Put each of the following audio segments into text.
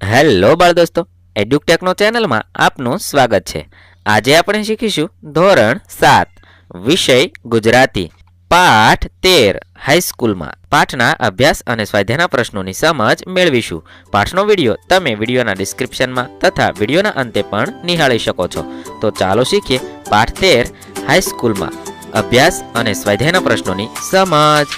Hello બાળ દોસ્તો, એડ્યુકટેકનો ચેનલમાં આપનું સ્વાગત છે। આજે આપણે શીખીશું ધોરણ 7 વિષય ગુજરાતી પાઠ 13 હાઈસ્કૂલમાં પાઠના અભ્યાસ અને સ્વાધ્યાયના પ્રશ્નોની સમજ મેળવીશું। પાઠનો વિડીયો તમે વિડીયોના ડિસ્ક્રિપ્શનમાં તથા વિડીયોના અંતે પણ નિહાળી શકો છો। તો ચાલો શીખીએ પાઠ 13 હાઈસ્કૂલમાં અભ્યાસ અને સ્વાધ્યાયના પ્રશ્નોની સમજ।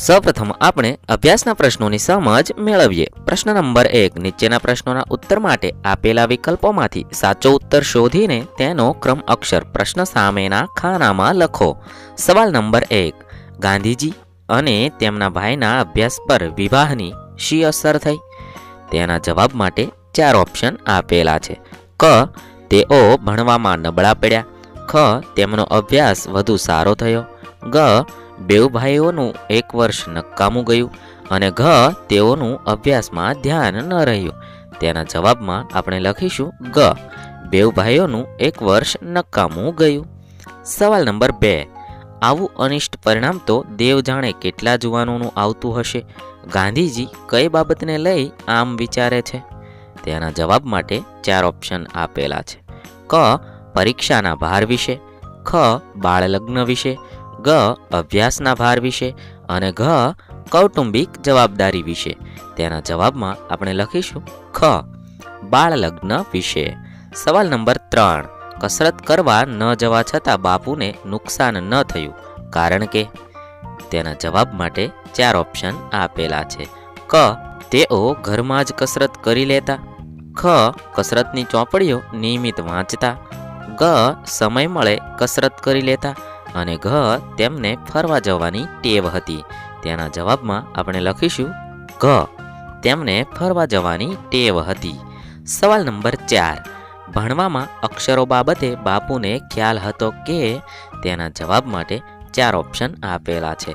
સૌપ્રથમ આપણે અભ્યાસના પ્રશ્નોની સમજ મેળવીએ। પ્રશ્ન નંબર 1, નીચેના પ્રશ્નોના ઉત્તર માટે આપેલા વિકલ્પોમાંથી સાચો ઉત્તર શોધીને તેનો ક્રમ અક્ષર પ્રશ્ન સામેના ખાનામાં લખો। સવાલ નંબર 1, ગાંધીજી અને તેમના ભાઈના અભ્યાસ પર વિવાહની શી અસર થઈ? તેના જવાબ માટે 4 ઓપ્શન આપેલા છે। ક, તેઓ ભણવામાં નબળા પડ્યા। ખ, તેમનો અભ્યાસ વધુ સારો થયો। ગ, બેઉ ભાઈઓનું 1 વર્ષ નકામું ગયું। અને ઘ, તેઓનું અભ્યાસમાં ધ્યાન ન રહ્યું। તેના જવાબમાં આપણે લખીશું ગ, બેઉ ભાઈઓનું 1 વર્ષ નકામું ગયું। સવાલ નંબર 2, આવું અનિષ્ટ પરિણામ તો દેવ જાણે કેટલા જુવાનોનું આવતું હશે। ગાંધીજી કઈ બાબતને લઈ આમ વિચારે છે? તેના જવાબ માટે 4 ઓપ્શન આપેલા છે। ક, પરીક્ષાના ભાર વિશે। ખ, બાળ લગ્ન વિશે। ગ, અભ્યાસના ભાર વિશે। અને ઘ, કૌટુંબિક જવાબદારી વિશે। તેના જવાબમાં આપણે લખીશું ખ, બાળ લગ્ન વિશે। સવાલ નંબર 3, કસરત કરવા ન જવા છતાં બાપુને નુકસાન ન થયું, કારણ કે? તેના જવાબ માટે 4 ઓપ્શન આપેલા છે। ક, તેઓ ઘરમાં જ કસરત કરી લેતા। ખ, કસરતની ચોપડીઓ નિયમિત વાંચતા। ગ, સમય મળે કસરત કરી લેતા। અને ઘ, તેમને ફરવા જવાની ટેવ હતી। તેના જવાબમાં આપણે લખીશું ઘ, તેમને ફરવા જવાની ટેવ હતી। સવાલ નંબર 4, ભણવામાં અક્ષરો બાબતે બાપુને ખ્યાલ હતો કે? તેના જવાબ માટે 4 ઓપ્શન આપેલા છે।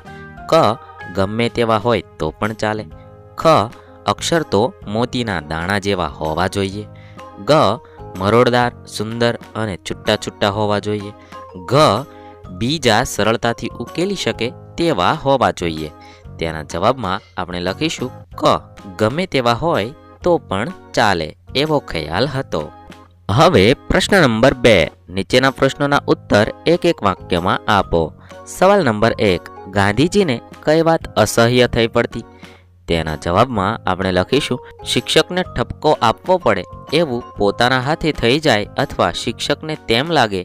ક, ગમે તેવા હોય તો પણ ચાલે। ખ, અક્ષર તો મોતીના દાણા જેવા હોવા જોઈએ। ગ, મરોડદાર, સુંદર અને છૂટા છૂટા હોવા જોઈએ। ઘ, બીજા સરળતાથી ઉકેલી શકે તેવા હોવા જોઈએ। તેના જવાબમાં આપણે લખીશું ક, ગમે તેવા હોય તો પણ ચાલે એવો ખ્યાલ હતો। હવે પ્રશ્ન નંબર 2, નીચેના પ્રશ્નોના ઉત્તર એક એક વાક્યમાં આપો। સવાલ નંબર 1, ગાંધીજીને કઈ વાત અસહ્ય થઈ પડતી? તેના જવાબમાં આપણે લખીશું શિક્ષકને ઠપકો આપવો પડે એવું પોતાના હાથે થઈ જાય અથવા શિક્ષકને તેમ લાગે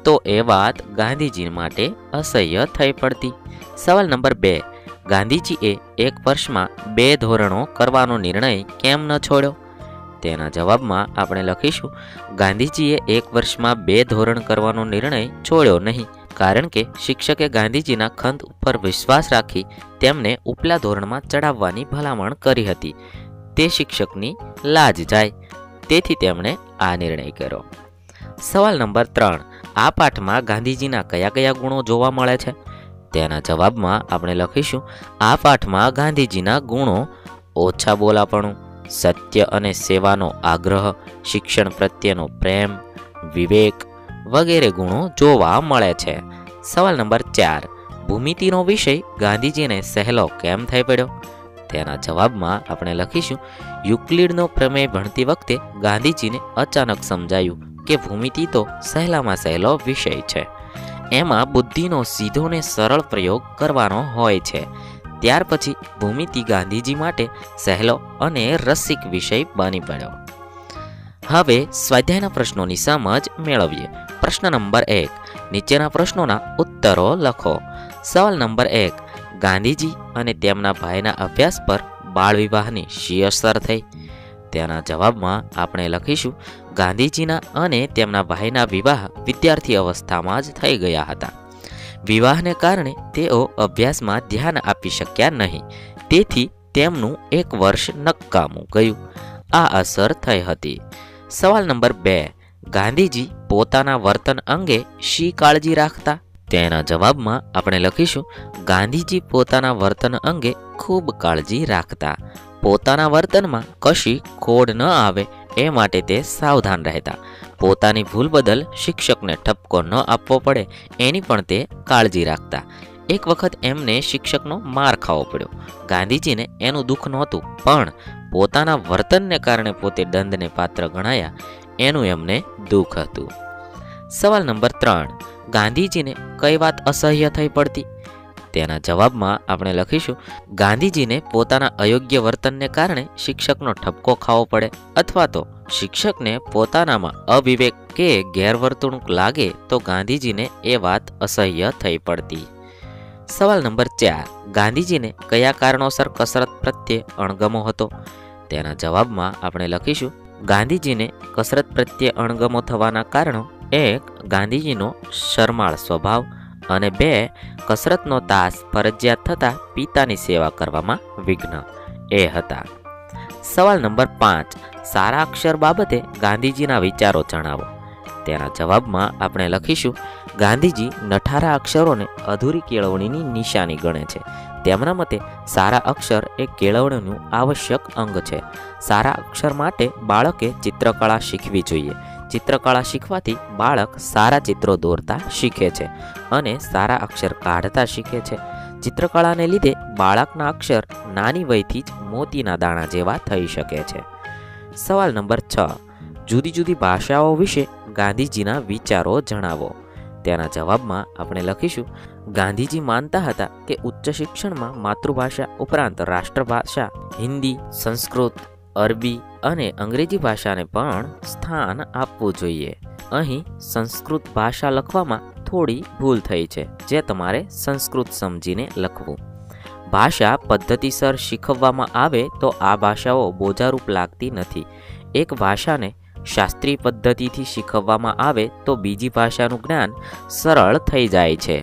તો એ વાત ગાંધીજી માટે અસહ્ય થઈ પડતી। સવાલ નંબર 2, ગાંધીજીએ 1 વર્ષમાં 2 ધોરણો કરવાનો નિર્ણય કેમ ન છોડ્યો? તેના જવાબમાં આપણે લખીશું ગાંધીજીએ 1 વર્ષમાં 2 ધોરણ કરવાનો નિર્ણય છોડ્યો નહીં, કારણ કે શિક્ષકે ગાંધીજીના ખંત ઉપર વિશ્વાસ રાખી તેમને ઉપલા ધોરણમાં ચડાવવાની ભલામણ કરી હતી। તે શિક્ષકની લાજ જાય, તેથી તેમણે આ નિર્ણય કર્યો। સવાલ નંબર 3, આ પાઠમાં ગાંધીજીના કયા કયા ગુણો જોવા મળે છે? તેના જવાબમાં આપણે લખીશું આ પાઠમાં ગાંધીજીના ગુણો ઓછા બોલાપણું, સત્ય અને સેવાનો આગ્રહ, શિક્ષણ પ્રત્યેનો પ્રેમ, વિવેક વગેરે ગુણો જોવા મળે છે। સવાલ નંબર 4, ભૂમિતિનો વિષય ગાંધીજીને સહેલો કેમ થઈ પડ્યો? તેના જવાબમાં આપણે લખીશું યુક્લિડનો પ્રમેય ભણતી વખતે ગાંધીજીને અચાનક સમજાયું કે ભૂમિતિ તો સહેલામાં સહેલો વિષય છે, એમાં બુદ્ધિનો સીધો ને સરળ પ્રયોગ કરવાનો હોય છે। ત્યાર પછી ભૂમિતિ ગાંધીજી માટે સહેલો અને રસિક વિષય બની પડ્યો। હવે સ્વાધ્યાયના પ્રશ્નોની સમજ મેળવીએ। પ્રશ્ન નંબર 1, નીચેના પ્રશ્નોના ઉત્તરો લખો। સવાલ નંબર 1, ગાંધીજી અને તેમના ભાઈના અભ્યાસ પર બાળ વિવાહની શી અસર થઈ? તેના જવાબમાં આપણે લખીશું ગાંધીજીના અને તેમના ભાઈના વિવાહ વિદ્યાર્થી અવસ્થામાં જ થઈ ગયા હતા। વિવાહને કારણે તેઓ અભ્યાસમાં ધ્યાન આપી શક્યા નહીં, તેથી તેમનું 1 વર્ષ નકામું ગયું। આ અસર થઈ હતી। સવાલ નંબર 2, ગાંધીજી પોતાના વર્તન અંગે શી કાળજી રાખતા? તેના જવાબમાં આપણે લખીશું ગાંધીજી પોતાના વર્તન અંગે ખૂબ કાળજી રાખતા। પોતાના વર્તનમાં કશી ખોડ ન આવે એ માટે તે સાવધાન રહેતા પોતાની ભૂલ બદલ શિક્ષકને ઠપકો ન આપવો પડે એની પણ તે કાળજી રાખતા. એક વખત એમને શિક્ષકનો માર ખાવો પડ્યો. ગાંધીજીને એનું દુઃખ નહોતું, પણ પોતાના વર્તનને કારણે પોતે દંડને પાત્ર ગણાયા એનું એમને દુઃખ હતું. સવાલ નંબર 3. ગાંધીજીને કઈ વાત અસહ્ય થઈ પડતી? તેના જવાબમાં આપણે લખીશું, ગાંધીજીને પોતાના અયોગ્ય વર્તનને કારણે શિક્ષકનો ઠપકો ખાવો પડે, અથવા તો શિક્ષકને પોતાનામાં અવિવેક કે ગેરવર્તણૂક લાગે તો ગાંધીજીને એ વાત અસહ્ય થઈ પડતી. સવાલ નંબર 4. ગાંધીજીને કયા કારણોસર કસરત પ્રત્યે અણગમો હતો? તેના જવાબમાં આપણે લખીશું, ગાંધીજીને કસરત પ્રત્યે અણગમો થવાના કારણો: 1. ગાંધીજીનો શરમાળ સ્વભાવ, અને 2. કસરતનો તાસ ફરજિયાત થતાં પિતાની સેવા કરવામાં વિઘ્ન એ હતા. સવાલ નંબર 5. સારા અક્ષર બાબતે ગાંધીજીના વિચારો જણાવો. તેના જવાબમાં આપણે લખીશું, ગાંધીજી નઠારા અક્ષરોને અધૂરી કેળવણીની નિશાની ગણે છે. તેમના મતે સારા અક્ષર એ કેળવણીનું આવશ્યક અંગ છે. સારા અક્ષર માટે બાળકે ચિત્રકળા શીખવી જોઈએ. ચિત્રકળા શીખવાથી બાળક સારા ચિત્રો દોરતા શીખે છે અને સારા અક્ષર કાઢતા શીખે છે. ચિત્રકળાને લીધે બાળકના અક્ષર નાની વયથી જ મોતીના દાણા જેવા થઈ શકે છે. સવાલ નંબર 6. જુદી જુદી ભાષાઓ વિશે ગાંધીજીના વિચારો જણાવો. તેના જવાબમાં આપણે લખીશું, ગાંધીજી માનતા હતા કે ઉચ્ચ શિક્ષણમાં માતૃભાષા ઉપરાંત રાષ્ટ્રભાષા હિન્દી, સંસ્કૃત, અરબી અને અંગ્રેજી ભાષાને પણ સ્થાન આપવું જોઈએ. અહીં સંસ્કૃત ભાષા લખવામાં થોડી ભૂલ થઈ છે, જે તમારે સંસ્કૃત સમજીને લખવું. ભાષા પદ્ધતિસર શીખવવામાં આવે તો આ ભાષાઓ બોજારૂપ લાગતી નથી. એક ભાષાને શાસ્ત્રીય પદ્ધતિથી શીખવવામાં આવે તો બીજી ભાષાનું જ્ઞાન સરળ થઈ જાય છે.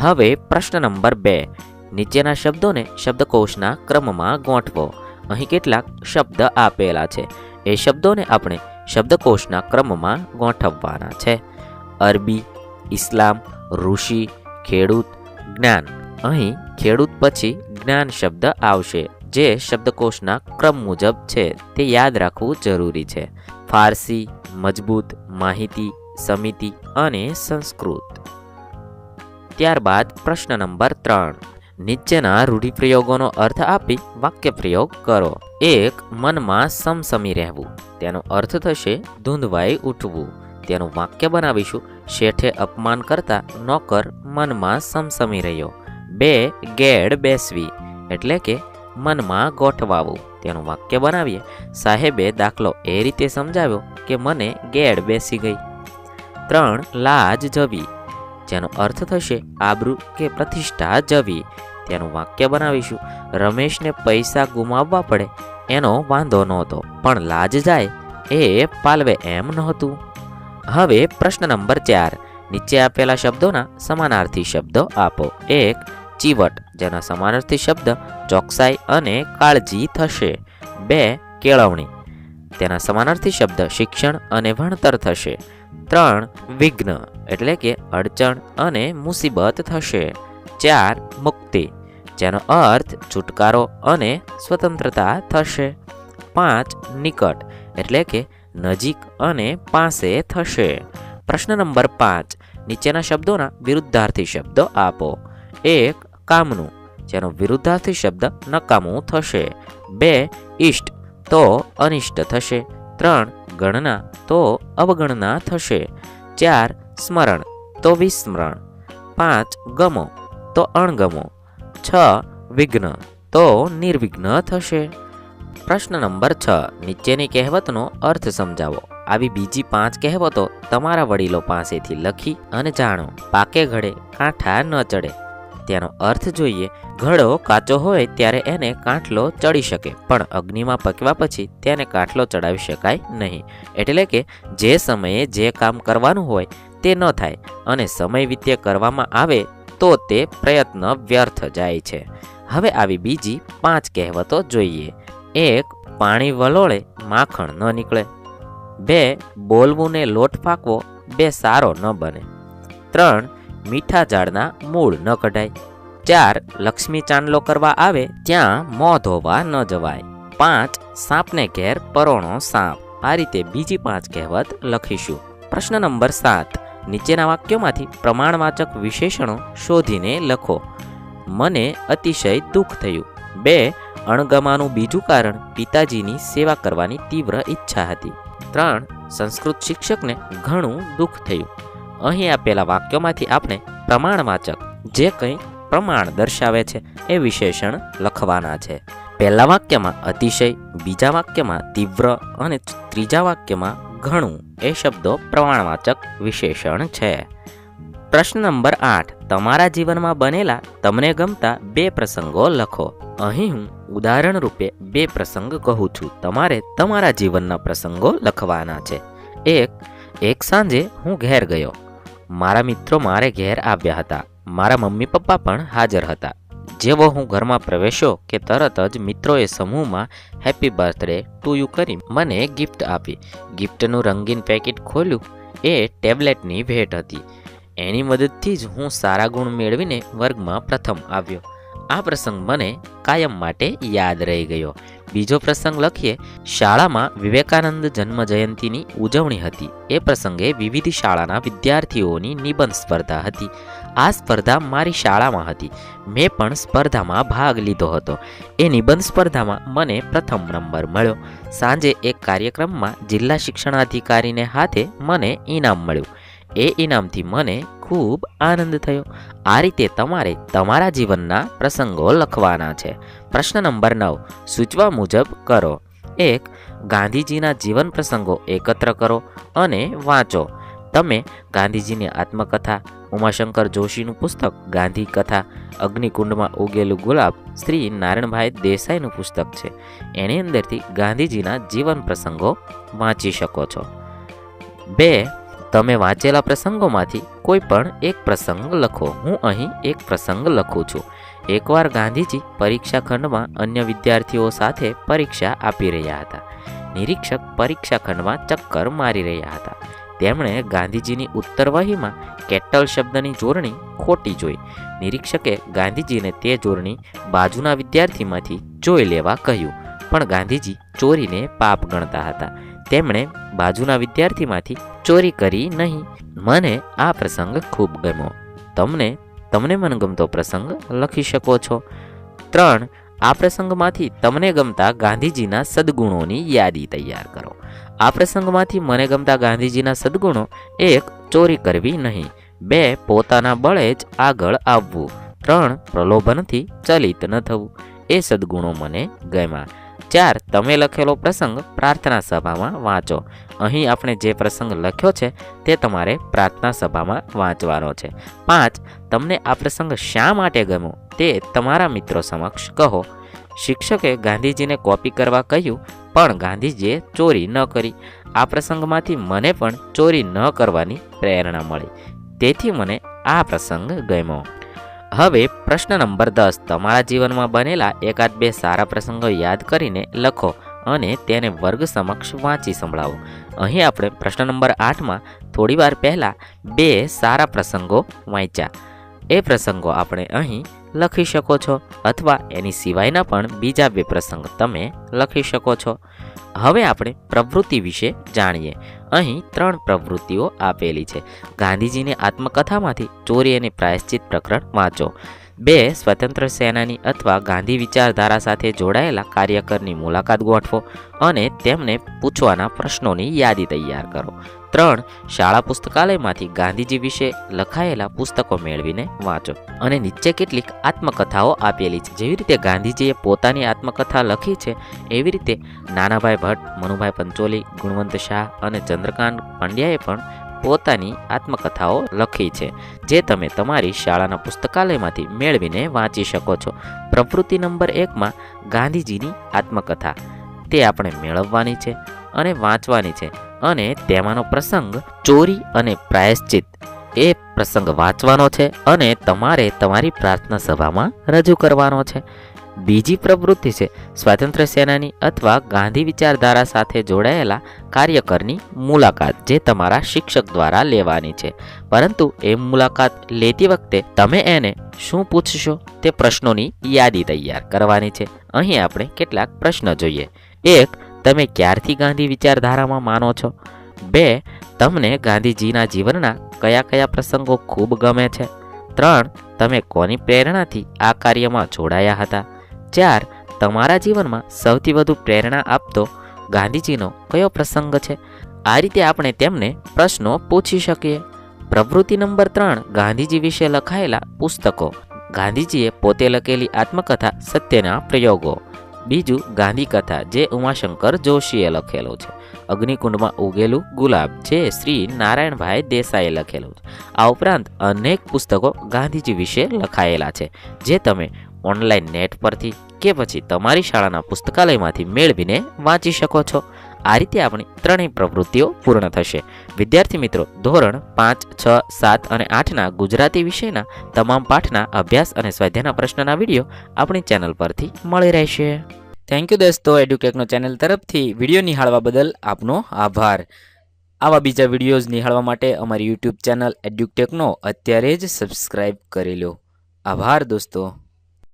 હવે પ્રશ્ન નંબર 2. નીચેના શબ્દોને શબ્દકોશના ક્રમમાં ગોઠવો. અહીં કેટલાક શબ્દ આપેલા છે, એ શબ્દોને આપણે શબ્દકોશના ક્રમમાં ગોઠવવાના છે. અરબી, ઇસ્લામ, ઋષિ, ખેડૂત, જ્ઞાન. અહીં ખેડૂત પછી જ્ઞાન શબ્દ આવશે, જે શબ્દકોશના ક્રમ મુજબ છે તે યાદ રાખવું જરૂરી છે. ફારસી, મજબૂત, માહિતી, સમિતિ અને સંસ્કૃત. ત્યારબાદ પ્રશ્ન નંબર 3. નીચેના રૂઢિપ્રયોગોનો અર્થ આપી વાક્ય પ્રયોગ કરો. 1. મનમાં સમસમી રહેવું. તેનો અર્થ થશે ધૂંધવાઈ ઉઠવું. તેનું વાક્ય બનાવીશું, શેઠે અપમાન કરતા નોકર મનમાં સમસમી રહ્યો. 2. ગેડ બેસવી, એટલે કે મનમાં ગોઠવાવું. તેનું વાક્ય બનાવીએ, સાહેબે દાખલો એ રીતે સમજાવ્યો કે મને ગેડ બેસી ગઈ. 3. લાજ જવી, જેનો અર્થ થશે આબરૂ કે પ્રતિષ્ઠા જવી. તેનું વાક્ય બનાવીશું, રમેશને પૈસા ગુમાવવા પડે એનો વાંધો નહોતો, પણ લાજ જાય એ પાલવે એમ નહોતું. હવે પ્રશ્ન નંબર 4. નીચે આપેલા શબ્દોના સમાનાર્થી શબ્દો આપો. 1. ચીવટ, જેના સમાનાર્થી શબ્દ ચોકસાઈ અને કાળજી થશે. 2. કેળવણી, તેના સમાનાર્થી શબ્દ શિક્ષણ અને ભણતર થશે. 3. વિઘ્ન, એટલે કે અડચણ અને મુસીબત થશે. 4. મુક્તિ, જેનો અર્થ છુટકારો અને સ્વતંત્રતા થશે. 5. નિકટ, એટલે કે નજીક અને પાસે થશે. પ્રશ્ન નંબર 5. નીચેના શબ્દોના વિરુદ્ધાર્થી શબ્દો આપો. 1. કામનું, જેનો વિરુદ્ધાર્થી શબ્દ નકામું થશે. 2. ઇષ્ટ, તો અનિષ્ટ થશે. 3. ગણના, તો અવગણના થશે. 4. સ્મરણ, તો વિસ્મરણ. 5. ગમો, તો અણગમો. 6. વિઘ્ન, તો નિર્વિઘ્ન થશે. પ્રશ્ન નંબર 6. નીચેની કહેવતનો અર્થ સમજાવો. આવી બીજી 5 કહેવતો તમારા વડીલો પાસેથી લખી અને જાણો. પાકે ઘડે કાંઠા ન ચડે. તેનો અર્થ જોઈએ, ઘડો કાચો હોય ત્યારે એને કાંઠલો ચડી શકે, પણ અગ્નિમાં પકવા પછી તેને કાંઠલો ચડાવી શકાય નહીં. એટલે કે જે સમયે જે કામ કરવાનું હોય તે ન થાય અને સમય વિતે કરવામાં આવે તો તે પ્રયત્ન વ્યર્થ જાય છે. હવે આવી બીજી 5 કહેવતો જોઈએ. 1. પાણી વલોળે માખણ ન નીકળે. 2. બોલવું ને લોટ ફાંકવો બે સારો ન બને. 3. મીઠા ઝાડના મૂળ ન કઢાય. 4. લક્ષ્મી ચાંદલો કરવા આવે ત્યાં મોં ધોવા ન જવાય. 5. સાપને ઘેર પરોણો સાપ. આ રીતે બીજી 5 કહેવત લખીશું. પ્રશ્ન નંબર 7. નીચેના વાક્યોમાંથી પ્રમાણવાચક વિશેષણો શોધીને લખો. મને અતિશય દુઃખ થયું. 2. અણગમાનું બીજું કારણ પિતાજીની સેવા કરવાની તીવ્ર ઈચ્છા હતી. 3. સંસ્કૃત શિક્ષકને ઘણું દુઃખ થયું. અહીં આપેલા વાક્યોમાંથી આપણે પ્રમાણવાચક જે કંઈ પ્રમાણ દર્શાવે છે એ વિશેષણ લખવાના છે. પહેલા વાક્યમાં અતિશય, બીજા વાક્યમાં તીવ્ર અને ત્રીજા વાક્યમાં ઘણું એ શબ્દો પ્રમાણવાચક વિશેષણ છે. પ્રશ્ન નંબર 8. તમારા જીવનમાં બનેલા તમને ગમતા 2 પ્રસંગો લખો. અહીં હું ઉદાહરણ રૂપે 2 પ્રસંગ કહું છું. તમારે તમારા જીવનના પ્રસંગો લખવાના છે. એક સાંજે હું ઘેર ગયો. મારા મિત્રો મારે ઘેર આવ્યા હતા. મારા મમ્મી પપ્પા પણ હાજર હતા. જેવો હું ઘરમાં પ્રવેશ્યો કે તરત જ મિત્રોએ સમૂહમાં હેપી બર્થડે ટુ યુ કરી મને ગિફ્ટ આપી. ગિફ્ટનું રંગીન પેકેટ ખોલ્યું. એ ટેબ્લેટની ભેટ હતી. એની મદદથી જ હું સારા ગુણ મેળવીને વર્ગમાં પ્રથમ આવ્યો. આ પ્રસંગ મને કાયમ માટે યાદ રહી ગયો. બીજો પ્રસંગ લખીએ. શાળામાં વિવેકાનંદ જન્મ જયંતિની ઉજવણી હતી. એ પ્રસંગે વિવિધ શાળાના વિદ્યાર્થીઓની નિબંધ સ્પર્ધા હતી. આ સ્પર્ધા મારી શાળામાં હતી. મેં પણ સ્પર્ધામાં ભાગ લીધો હતો. એ નિબંધ સ્પર્ધામાં મને પ્રથમ નંબર મળ્યો. સાંજે એક કાર્યક્રમમાં જિલ્લા શિક્ષણાધિકારીને હાથે મને ઇનામ મળ્યું. એ ઇનામથી મને ખૂબ આનંદ થયો. આ રીતે તમારે તમારા જીવનના પ્રસંગો લખવાના છે. પ્રશ્ન નંબર 9. સૂચવા મુજબ કરો. 1. ગાંધીજીના જીવન પ્રસંગો એકત્ર કરો અને વાંચો. તમે ગાંધીજીની આત્મકથા, ઉમાશંકર જોશીનું પુસ્તક ગાંધી કથા, અગ્નિકુંડમાં ઉગેલું ગુલાબ શ્રી નારાયણભાઈ દેસાઈનું પુસ્તક છે. એની અંદરથી ગાંધીજીના જીવન પ્રસંગો વાંચી શકો છો. 2. તમે વાંચેલા પ્રસંગોમાંથી કોઈ પણ એક પ્રસંગ લખો. હું અહીં એક પ્રસંગ લખું છું. એકવાર ગાંધીજી પરીક્ષા ખંડમાં અન્ય વિદ્યાર્થીઓ સાથે પરીક્ષા આપી રહ્યા હતા. નિરીક્ષક પરીક્ષા ખંડમાં ચક્કર મારી રહ્યા હતા. તેમણે ગાંધીજીની ઉત્તરવહીમાં કેટલ શબ્દની જોડણી ખોટી જોઈ. નિરીક્ષકે ગાંધીજીને તે જોડણી બાજુના વિદ્યાર્થીમાંથી જોઈ લેવા કહ્યું, પણ ગાંધીજી ચોરીને પાપ ગણતા હતા. તેમણે બાજુના વિદ્યાર્થીમાંથી ચોરી કરી નહીં. મને આ પ્રસંગ ખૂબ ગમ્યો. તમને મનગમતો પ્રસંગ લખી શકો છો. 3. આ પ્રસંગમાંથી તમને ગમતા ગાંધીજીના સદ્ગુણોની યાદી તૈયાર કરો. આ પ્રસંગમાંથી મને ગમતા ગાંધીજીના સદ્ગુણો: 1. ચોરી કરવી નહીં. 2. પોતાના બળે જ આગળ આવવું. 3. પ્રલોભનથી ચલિત ન થવું. એ સદ્ગુણો મને ગમ્યા. 4. તમે લખેલો પ્રસંગ પ્રાર્થના સભામાં વાંચો. અહીં આપણે જે પ્રસંગ લખ્યો છે તે તમારે પ્રાર્થના સભામાં વાંચવાનો છે. 5. તમને આ પ્રસંગ શા માટે ગમ્યો તે તમારા મિત્રો સમક્ષ કહો. શિક્ષકે ગાંધીજીને કોપી કરવા કહ્યું, પણ ગાંધીજીએ ચોરી ન કરી. આ પ્રસંગમાંથી મને પણ ચોરી ન કરવાની પ્રેરણા મળી. તેથી મને આ પ્રસંગ ગમ્યો. હવે પ્રશ્ન નંબર 10. તમારા જીવનમાં બનેલા 1-2 સારા પ્રસંગો યાદ કરીને લખો અને તેને વર્ગ સમક્ષ વાંચી સંભળાવો. અહીં આપણે પ્રશ્ન નંબર 8માં થોડી વાર પહેલાં 2 સારા પ્રસંગો વાંચ્યા. એ પ્રસંગો આપણે અહીં લખી શકો છો, અથવા એની સિવાયના પણ બીજા 2 પ્રસંગ તમે લખી શકો છો. હવે આપણે પ્રવૃત્તિ વિશે જાણીએ. અહીં 3 પ્રવૃત્તિઓ આપેલી છે. ગાંધીજીની આત્મકથામાંથી ચોરી અને પ્રાયશ્ચિત પ્રકરણ વાંચો. 2. સ્વતંત્ર સેનાની અથવા ગાંધી વિચારધારા સાથે જોડાયેલા કાર્યકરની મુલાકાત ગોઠવો અને તેમને પૂછવાના પ્રશ્નોની યાદી તૈયાર કરો. 3. શાળા પુસ્તકાલયમાંથી ગાંધીજી વિશે લખાયેલા પુસ્તકો મેળવીને વાંચો. અને નીચે કેટલીક આત્મકથાઓ આપેલી છે. જેવી રીતે ગાંધીજીએ પોતાની આત્મકથા લખી છે, એવી રીતે નાનાભાઈ ભટ્ટ, મનુભાઈ પંચોલી, ગુણવંત શાહ અને ચંદ્રકાંત પંડ્યાએ પણ પોતાની આત્મકથાઓ લખી છે, જે તમે તમારી શાળાના પુસ્તકાલયમાંથી મેળવીને વાંચી શકો છો. પ્રવૃત્તિ નંબર 1માં ગાંધીજીની આત્મકથા તે આપણે મેળવવાની છે અને વાંચવાની છે. અને તેમાંનો પ્રસંગ ચોરી અને પ્રાયશ્ચિત એ પ્રસંગ વાંચવાનો છે અને તમારે તમારી પ્રાર્થના સભામાં રજૂ કરવાનો છે. બીજી પ્રવૃત્તિ છે સ્વાતંત્ર્ય સેનાની અથવા ગાંધી વિચારધારા સાથે જોડાયેલા કાર્યકરની મુલાકાત, જે તમારા શિક્ષક દ્વારા લેવાની છે. પરંતુ એ મુલાકાત લેતી વખતે તમે એને શું પૂછશો તે પ્રશ્નોની યાદી તૈયાર કરવાની છે. અહીં આપણે કેટલાક પ્રશ્ન જોઈએ. 1. તમે ક્યારથી ગાંધી વિચારધારામાં માનો છો? 2. તમને ગાંધીજીના જીવનના કયા કયા પ્રસંગો ખૂબ ગમે છે? 3. તમે કોની પ્રેરણાથી આ કાર્યમાં જોડાયા હતા? 4. તમારા જીવનમાં સૌથી વધુ પ્રેરણા આપતો ગાંધીજીનો કયો પ્રસંગ છે? આ રીતે આપણે તેમને પ્રશ્નો પૂછી શકીએ. પ્રવૃત્તિ નંબર 3, ગાંધીજી વિશે લખાયેલા પુસ્તકો. ગાંધીજીએ પોતે લખેલી આત્મકથા સત્યના પ્રયોગો. બીજું, ગાંધી કથા જે ઉમાશંકર જોશીએ લખેલો છે. અગ્નિકુંડમાં ઉગેલું ગુલાબ જે શ્રી નારાયણભાઈ દેસાઈએ લખેલું છે. આ ઉપરાંત અનેક પુસ્તકો ગાંધીજી વિશે લખાયેલા છે, જે તમે ઓનલાઈન નેટ પરથી કે પછી તમારી શાળાના પુસ્તકાલયમાંથી મેળવીને વાંચી શકો છો. આ રીતે આપણી ત્રણેય પ્રવૃત્તિઓ પૂર્ણ થશે. વિદ્યાર્થી મિત્રો, ધોરણ 5, 6, 7 અને 8ના ગુજરાતી વિષયના તમામ પાઠના અભ્યાસ અને સ્વાધ્યાયના પ્રશ્નના વિડીયો આપણી ચેનલ પરથી મળી રહેશે. થેન્ક યુ દોસ્તો. એડ્યુકેકનો ચેનલ તરફથી વિડીયો નિહાળવા બદલ આપનો આભાર. આવા બીજા વિડીયોઝ નિહાળવા માટે અમારી યુટ્યુબ ચેનલ એડ્યુટેકનો અત્યારે જ સબસ્ક્રાઈબ કરી લો. આભાર દોસ્તો.